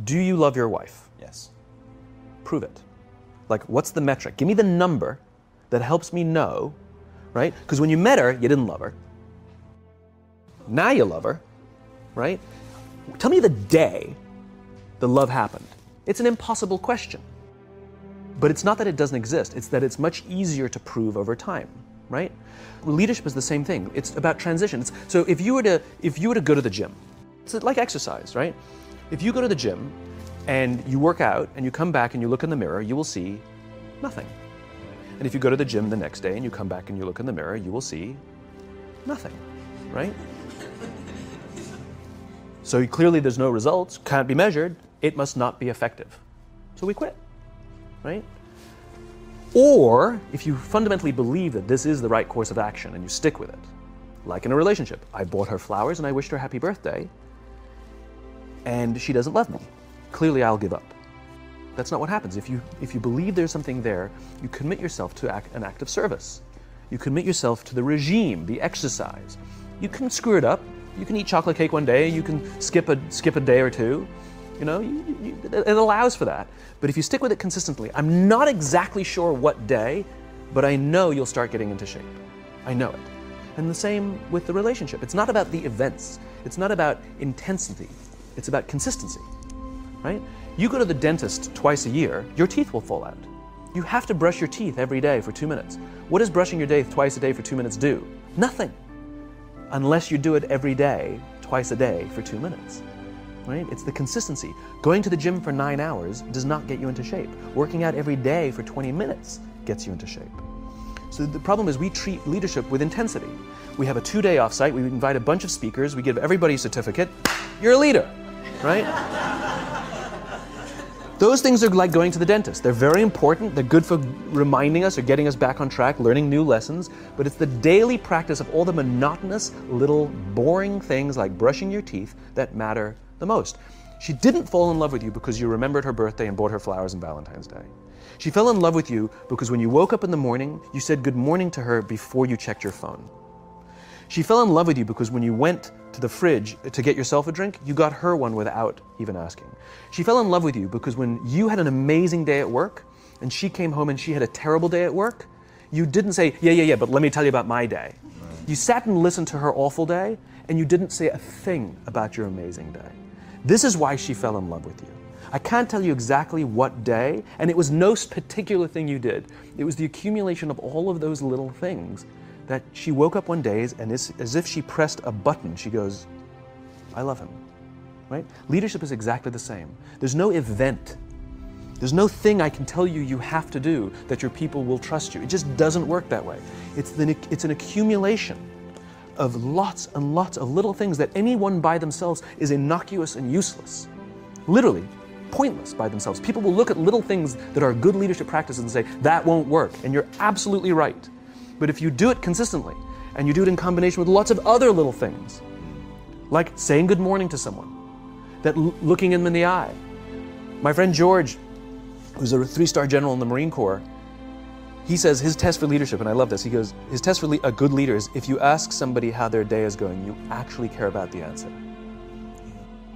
Do you love your wife? Yes. Prove it. Like, what's the metric? Give me the number that helps me know, right? Because when you met her, you didn't love her. Now you love her, right? Tell me the day the love happened. It's an impossible question. But it's not that it doesn't exist, it's that it's much easier to prove over time, right? Leadership is the same thing. It's about transition. So if you were to go to the gym, it's like exercise, right? If you go to the gym and you work out and you come back and you look in the mirror, you will see nothing. And if you go to the gym the next day and you come back and you look in the mirror, you will see nothing, right? So clearly there's no results, can't be measured, it must not be effective. So we quit, right? Or if you fundamentally believe that this is the right course of action and you stick with it, like in a relationship, I bought her flowers and I wished her happy birthday, and she doesn't love me. Clearly I'll give up. That's not what happens. If you believe there's something there, you commit yourself to an act of service. You commit yourself to the regime, the exercise. You can screw it up. You can eat chocolate cake one day, you can skip a day or two. You know, it allows for that. But if you stick with it consistently, I'm not exactly sure what day, but I know you'll start getting into shape. I know it. And the same with the relationship. It's not about the events. It's not about intensity. It's about consistency, right? You go to the dentist twice a year, your teeth will fall out. You have to brush your teeth every day for 2 minutes. What does brushing your teeth twice a day for 2 minutes do? Nothing. Unless you do it every day, twice a day for 2 minutes, right? It's the consistency. Going to the gym for 9 hours does not get you into shape. Working out every day for 20 minutes gets you into shape. So the problem is we treat leadership with intensity. We have a 2-day offsite, we invite a bunch of speakers, we give everybody a certificate, you're a leader, right? Those things are like going to the dentist. They're very important, they're good for reminding us or getting us back on track, learning new lessons, but it's the daily practice of all the monotonous, little, boring things like brushing your teeth that matter the most. She didn't fall in love with you because you remembered her birthday and bought her flowers on Valentine's Day. She fell in love with you because when you woke up in the morning, you said good morning to her before you checked your phone. She fell in love with you because when you went to the fridge to get yourself a drink, you got her one without even asking. She fell in love with you because when you had an amazing day at work and she came home and she had a terrible day at work, you didn't say, yeah, but let me tell you about my day. You sat and listened to her awful day and you didn't say a thing about your amazing day. This is why she fell in love with you. I can't tell you exactly what day, and it was no particular thing you did. It was the accumulation of all of those little things that she woke up one day and as if she pressed a button, she goes, I love him, right? Leadership is exactly the same. There's no event. There's no thing I can tell you you have to do that your people will trust you. It just doesn't work that way. It's an accumulation of lots and lots of little things that anyone by themselves is innocuous and useless. Literally, pointless by themselves. People will look at little things that are good leadership practices and say, that won't work, and you're absolutely right. But if you do it consistently, and you do it in combination with lots of other little things, like saying good morning to someone, that looking them in the eye. My friend George, who's a 3-star general in the Marine Corps, he says his test for leadership, and I love this, he goes, his test for a good leader is if you ask somebody how their day is going, you actually care about the answer.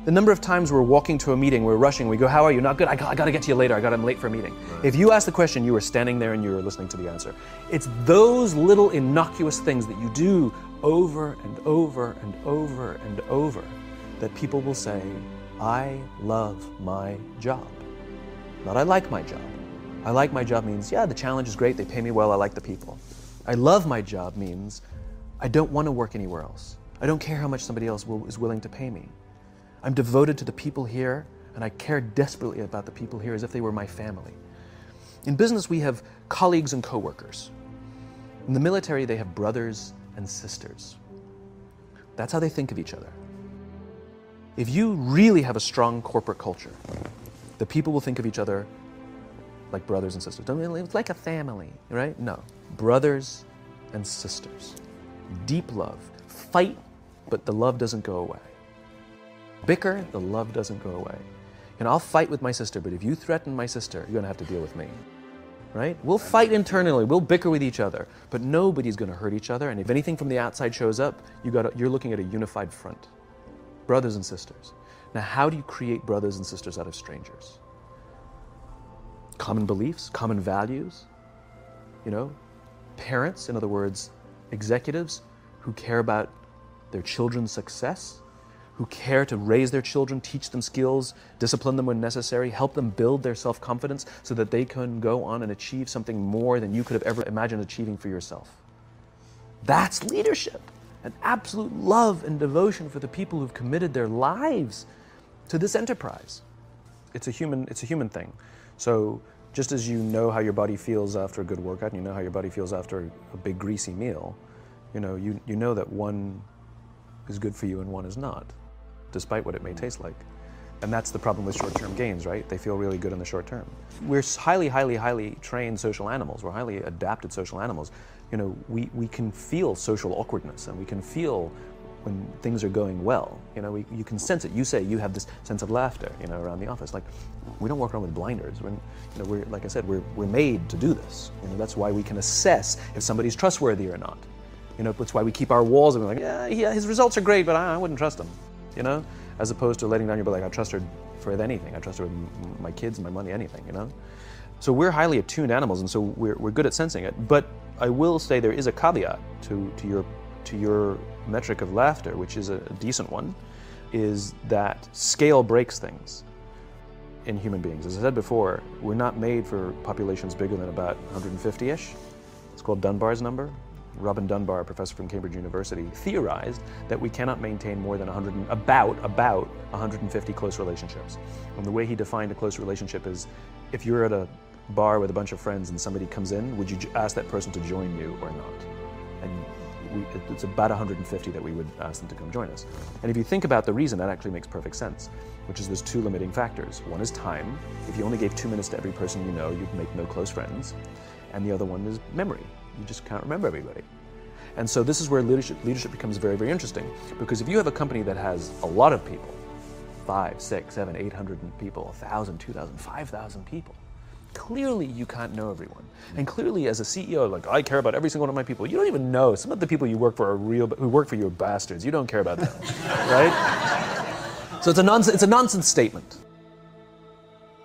The number of times we're walking to a meeting, we're rushing, we go, how are you? Not good, I gotta get to you later, I'm late for a meeting. Right. If you ask the question, you were standing there and you were listening to the answer. It's those little innocuous things that you do over and over and over and over that people will say, I love my job. Not I like my job. I like my job means, yeah, the challenge is great, they pay me well, I like the people. I love my job means, I don't want to work anywhere else. I don't care how much somebody else is willing to pay me. I'm devoted to the people here, and I care desperately about the people here as if they were my family. In business, we have colleagues and coworkers. In the military, they have brothers and sisters. That's how they think of each other. If you really have a strong corporate culture, the people will think of each other like brothers and sisters. It's like a family, right? No. Brothers and sisters. Deep love. Fight, but the love doesn't go away. Bicker, the love doesn't go away. And I'll fight with my sister, but if you threaten my sister, you're going to have to deal with me. Right? We'll fight internally, we'll bicker with each other, but nobody's going to hurt each other, and if anything from the outside shows up, you're looking at a unified front. Brothers and sisters. Now, how do you create brothers and sisters out of strangers? Common beliefs, common values, parents, in other words, executives who care about their children's success, who care to raise their children, teach them skills, discipline them when necessary, help them build their self-confidence so that they can go on and achieve something more than you could have ever imagined achieving for yourself. That's leadership, an absolute love and devotion for the people who've committed their lives to this enterprise. It's a human thing. So just as you know how your body feels after a good workout, and you know how your body feels after a big greasy meal, you know that one is good for you and one is not, despite what it may taste like. And that's the problem with short-term gains, right? They feel really good in the short term. We're highly, highly, highly trained social animals. We're highly adapted social animals. We can feel social awkwardness, and we can feel when things are going well. You can sense it. You say you have this sense of laughter, around the office. Like, we don't walk around with blinders. We're like I said, we're made to do this. That's why we can assess if somebody's trustworthy or not. That's why we keep our walls and we're like, yeah, his results are great, but I wouldn't trust him. As opposed to letting down your like, I trust her for anything. I trust her with my kids, my money, anything. So we're highly attuned animals, and so we're good at sensing it. But I will say there is a caveat to your metric of laughter, which is a decent one, is that scale breaks things in human beings. As I said before, we're not made for populations bigger than about 150-ish. It's called Dunbar's number. Robin Dunbar, a professor from Cambridge University, theorized that we cannot maintain more than about 150 close relationships. And the way he defined a close relationship is, if you're at a bar with a bunch of friends and somebody comes in, would you ask that person to join you or not? And it's about 150 that we would ask them to come join us. And if you think about the reason, that actually makes perfect sense, which is there's two limiting factors. One is time. If you only gave 2 minutes to every person you know, you'd make no close friends. And the other one is memory. You just can't remember everybody. And so this is where leadership becomes very, very interesting, because if you have a company that has a lot of people, 5, 6, 7, 800 people, 1,000, 2,000, 5,000 people, clearly you can't know everyone. And clearly as a CEO, like, I care about every single one of my people. You don't even know. Some of the people you work for who work for you are bastards. You don't care about them, right? So it's a nonsense statement.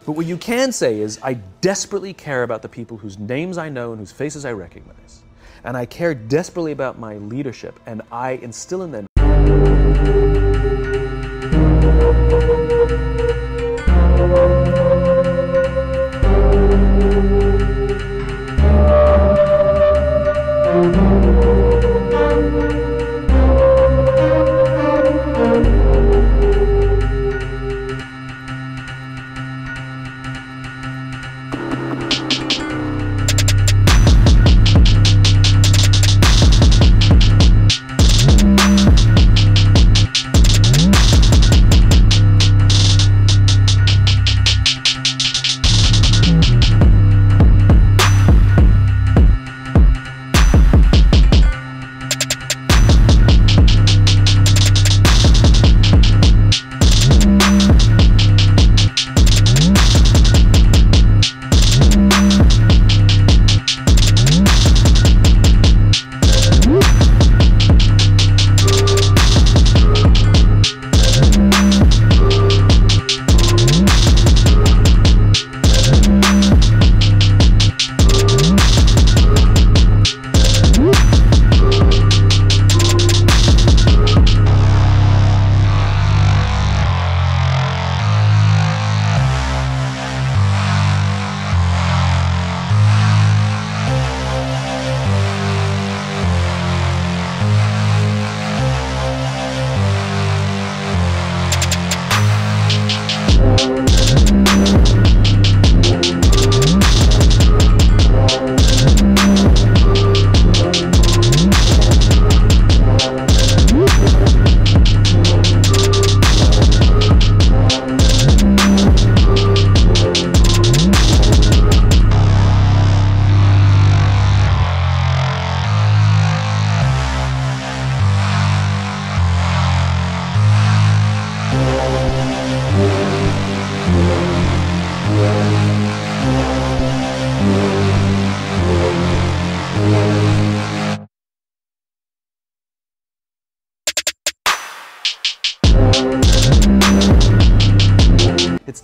But what you can say is, I desperately care about the people whose names I know and whose faces I recognize. And I care desperately about my leadership, and I instill in them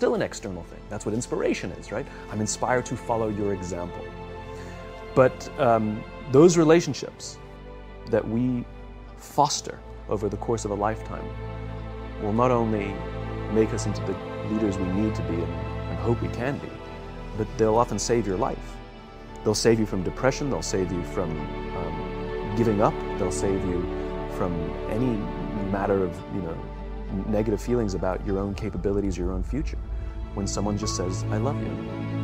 still an external thing. That's what inspiration is, right? I'm inspired to follow your example. But those relationships that we foster over the course of a lifetime will not only make us into the leaders we need to be and hope we can be, but they'll often save your life. They'll save you from depression, they'll save you from giving up, they'll save you from any matter of negative feelings about your own capabilities, your own future. When someone just says, I love you.